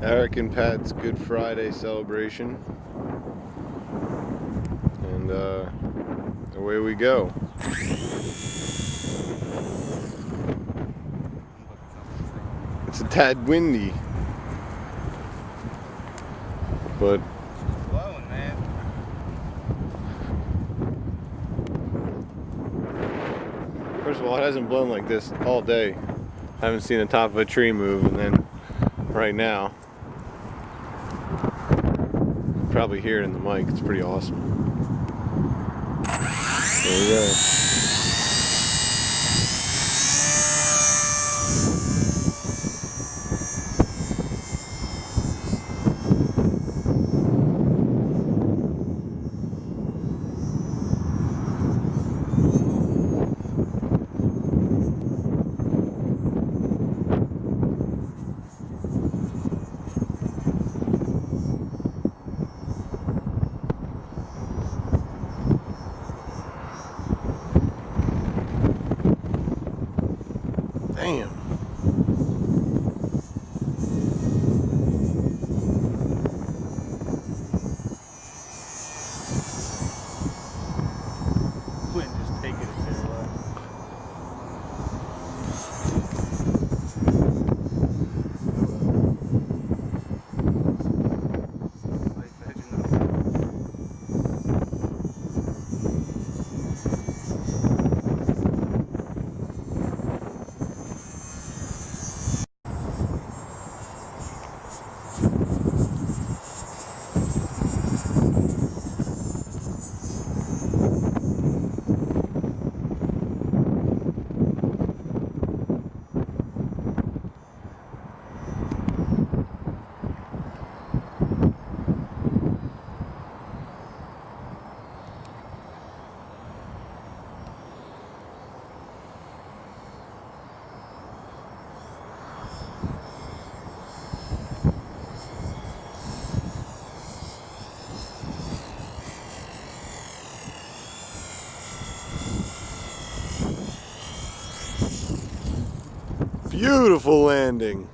Eric and Pat's Good Friday celebration, and away we go. It's a tad windy, but it's blowing, man. First of all, it hasn't blown like this all day. I haven't seen the top of a tree move, and then right now, probably hear it in the mic. It's pretty awesome. There we go. Damn. Quinn just taking it there, Beautiful landing.